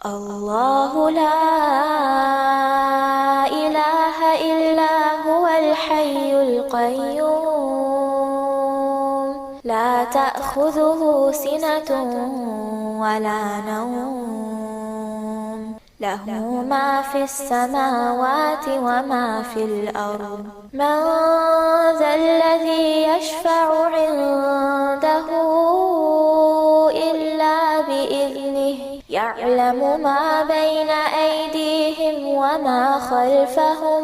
الله لا إله إلا هو الحي القيوم لا تأخذه سنة ولا نوم له ما في السماوات وما في الأرض من ذا الذي يشفع عنده إلا بإذنه يعلم ما بين أيديهم وما خلفهم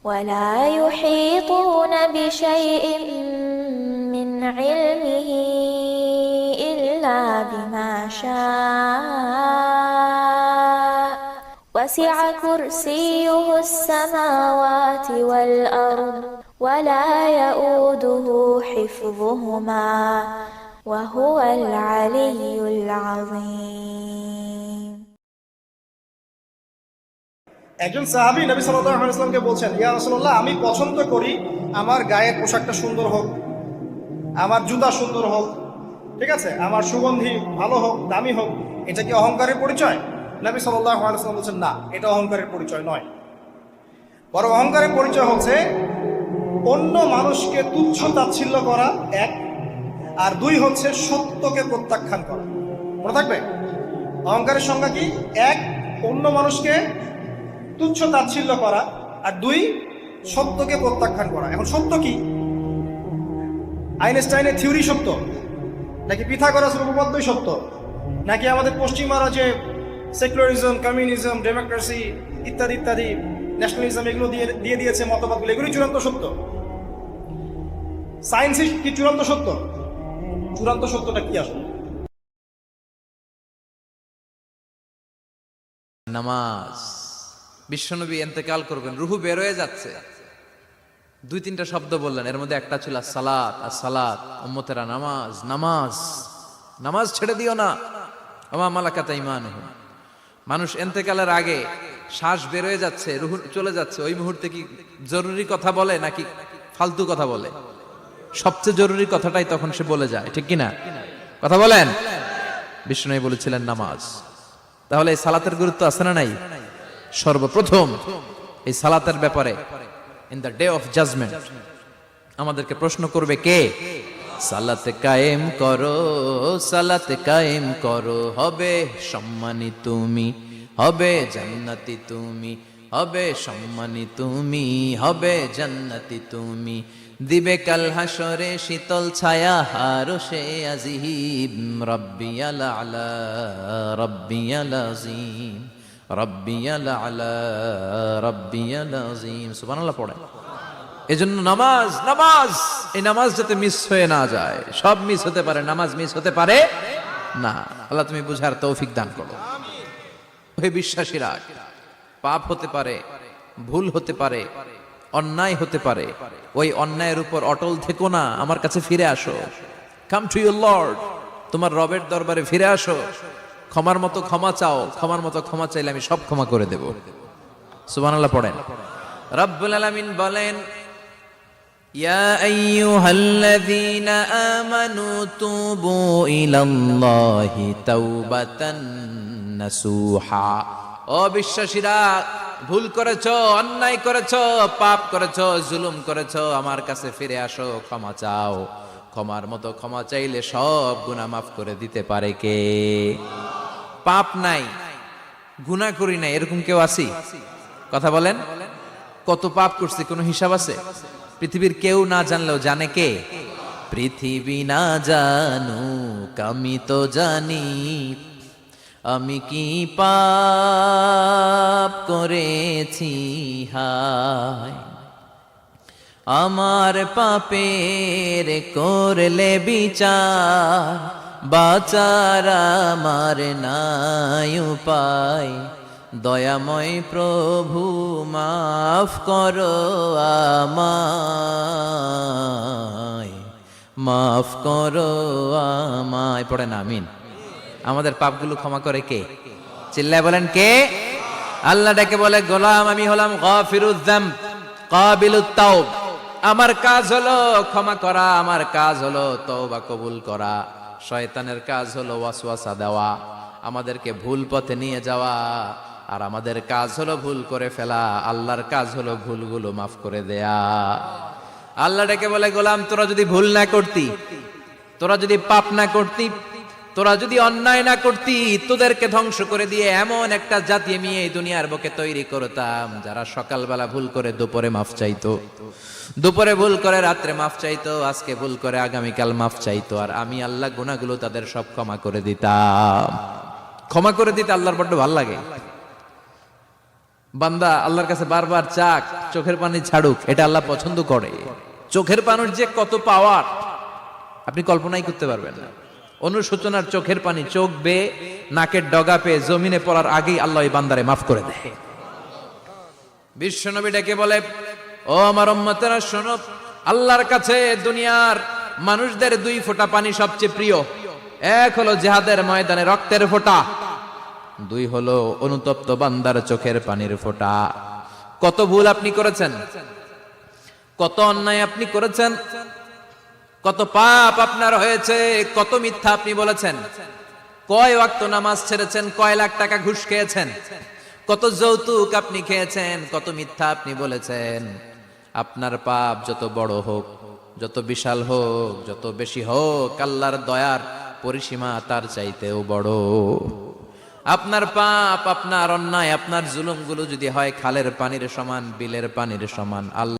ولا يحيطون بشيء من علمه إلا بما شاء وسع كرسيه السماوات والأرض ولا يؤوده حفظهما وهو العلي العظيم একজন সাহাবী নবী সাল্লাল্লাহু আলাইহি ওয়াসাল্লামকে বলছেন, ইয়া রাসূলুল্লাহ, আমি পছন্দ করি আমার গায়ের পোশাকটা সুন্দর হোক, আমার জুতা সুন্দর হোক, ঠিক আছে, আমার সুগন্ধি ভালো হোক, দামি হোক। এটা কি অহংকারের পরিচয়? নবী সাল্লাল্লাহু আলাইহি ওয়াসাল্লাম বলছেন, না, এটা অহংকারের পরিচয় নয়। বরং অহংকারের পরিচয় হচ্ছে অন্য মানুষকে তুচ্ছ তাচ্ছিল্য করা এক, আর দুই হচ্ছে সত্যকে প্রত্যাখ্যান করা। মনে থাকবে, অহংকারের সংজ্ঞা কি? এক, অন্য মানুষকে তুচ্ছ তাচ্ছিল্য করা, আর দুই, সত্যকে প্রত্যাখ্যান করা। এখন সত্য কি? আইনস্টাইনের থিওরি সত্য, নাকি পিথাগোরাসের উপপাদ্যই সত্য, নাকি আমাদের পশ্চিমারা যে সেকুলারিজম, কমিউনিজম, ডেমোক্রেসি ইত্যাদি ইত্যাদি ন্যাশনালিজম এগুলো দিয়ে দিয়েছে মতবাদগুলো, এগুলি চূড়ান্ত সত্য? সায়েন্সই কি চূড়ান্ত সত্য? চূড়ান্ত সত্যটা কি আসলে? নামাজ। বিশ্বনবী ইন্তেকাল করবেন, রুহু বের হয়ে যাচ্ছে, দুই তিনটা শব্দ বললেন, এর মধ্যে একটা ছিল সালাত। আর সালাত, উম্মতেরা নামাজ, নামাজ, নামাজ ছেড়ে দিও না, ওমা মালাকাত আইমানুহুম। মানুষ ইন্তেকালের আগে শ্বাস বের হয়ে যাচ্ছে, রুহু চলে যাচ্ছে, ওই মুহূর্তে কি জরুরি কথা বলে নাকি ফালতু কথা বলে? সবচেয়ে জরুরি কথাটাই তখন সে বলে যায়, ঠিক কিনা? কথা বলেন। বিষ্ণু বলেছিলেন নামাজ। তাহলে এই সালাতের গুরুত্ব আছে না নাই? সর্বপ্রথম এই সালাতের ব্যাপারে in the day of judgement আমাদেরকে প্রশ্ন করবে কে? সালাতে কায়েম করো, সালাতে কায়েম করো, হবে সম্মানী তুমি, হবে জান্নাতি তুমি, হবে সম্মানী তুমি, হবে জান্নাতি তুমি, দিবে কাল হাসরে শীতল ছায়া হারশে আজিম, রব্বিয়াল আলা রব্বিয়াল আযীম, রব্বিয়াল আলা রব্বিয়াল আযীম। সুবহানাল্লাহ পড়ে। এজন্য নামাজ, নামাজ, এই নামাজ যাতে মিস হয়ে না যায়। সব মিস হতে পারে, নামাজ মিস হতে পারে না। আল্লাহ তুমি বুঝার তৌফিক দান করো। হে বিশ্বাসীরা, পাপ হতে পারে, ভুল হতে পারে, অন্যায় হতে পারে, ওই অন্যায়ের উপর অটল থেকো না, আমার কাছে ফিরে আসো। কাম টু ইউর লর্ড, তোমার রবের দরবারে ফিরে আসো, ক্ষমার মতো ক্ষমা চাও, ক্ষমার মতো ক্ষমা চাইলে আমি সব ক্ষমা করে দেব। সুবহানাল্লাহ পড়েন। রব্বুল আলামিন বলেন, ইয়া আইয়ুহাল্লাযীনা আমানু তুবু ইলাল্লাহি তাওবাতান নাসুহা। ও বিশ্বাসীরা, ভুল করেছো, অন্যায় করেছো, পাপ করেছো, জুলুম করেছো, আমার কাছে ফিরে আসো, ক্ষমা চাও। ক্ষমার মতো ক্ষমা চাইলে সব গুনাহ মাফ করে দিতে পারে কে? পাপ নাই, গুনাহ করি নাই, এরকম কেউ আছি? কথা বলেন। কত পাপ করছি, কোনো হিসাব আছে? পৃথিবীর কেউ না জানলেও জানে কে? পৃথিবী না জানুক আমি তো জানি, আমি কি পাপ করেছি হায়, আমার পাপের করলে বিচার, বাঁচার আমার নাই উপায়, দয়াময় প্রভু মাফ করো আমায়, মাফ করো আমায়। পড়েন আমিন। আমাদের পাপগুলো ক্ষমা করে কে? চিল্লায় বলেন কে? আল্লাহ ডেকে বলে, গোলাম আমি হলাম গাফিরুয যামব কাবিলুত তাওব। আমার কাজ হলো ক্ষমা করা, আমার কাজ হলো তওবা কবুল করা। শয়তানের কাজ হলো ওয়াসওয়াসা দেওয়া। আমাদেরকে ভুল পথে নিয়ে যাওয়া, আর আমাদের কাজ হলো ভুল করে ফেলা, আল্লাহর কাজ হলো ভুলগুলো মাফ করে দেয়া। আল্লাহ ডেকে বলে, গোলাম তোরা যদি ভুল না করতি, তোরা যদি পাপ না করতি, তোরা যদি অন্যায় না করতি, তোদেরকে ধ্বংস করে দিয়ে এমন একটা জাতি আমি এই দুনিয়ার বুকে তৈরি করতাম যারা সকালবেলা ভুল করে দুপুরে মাফ চাইতো, দুপুরে ভুল করে রাত্রে মাফ চাইতো, আজকে ভুল করে আগামীকাল মাফ চাইতো, আর আমি আল্লাহ গুনাহগুলো তাদের সব ক্ষমা করে দিতাম। ক্ষমা করে দিতে আল্লাহর বড্ড ভালো লাগে। বান্দা আল্লাহর কাছে বারবার চাক, চোখের পানি ছাড়ুক, এটা আল্লাহ পছন্দ করে। চোখের পানির যে কত পাওয়ার আপনি কল্পনাই করতে পারবেন না। অনুশোচনার চোখের পানি চোখ বেয়ে নাকের ডগা পেয়ে জমিনে পড়ার আগেই আল্লাহ এই বান্দারে মাফ করে দেয়। বিশ্বনবী ডেকে বলে, ও আমার উম্মতেরা শোনো, আল্লাহর কাছে দুনিয়ার মানুষদের দুই ফোঁটা পানি সবচেয়ে প্রিয়। এক হলো জিহাদের ময়দানে রক্তের ফোঁটা, দুই হলো অনুতপ্ত বান্দার চোখের পানির ফোঁটা। কত ভুল আপনি করেছেন, কত অন্যায় আপনি করেছেন, কত পাপ আপনার হয়েছে, কত মিথ্যা আপনি বলেছেন, কয় ওয়াক্ত নামাজ ছেড়েছেন, কয় লাখ টাকা ঘুষ খেয়েছেন, কত যৌতুক আপনি খেয়েছেন, কত মিথ্যা আপনি বলেছেন। আপনার পাপ যত বড় হোক, যত বিশাল হোক, যত বেশি হোক, আল্লাহর দয়ার পরিসীমা তার চাইতেও বড়। আপনার পাপ, আপনার অন্যায়, আপনার জুলুমগুলো যদি হয় খালের পানির সমান, বিলের পানির সমান, আল্লাহ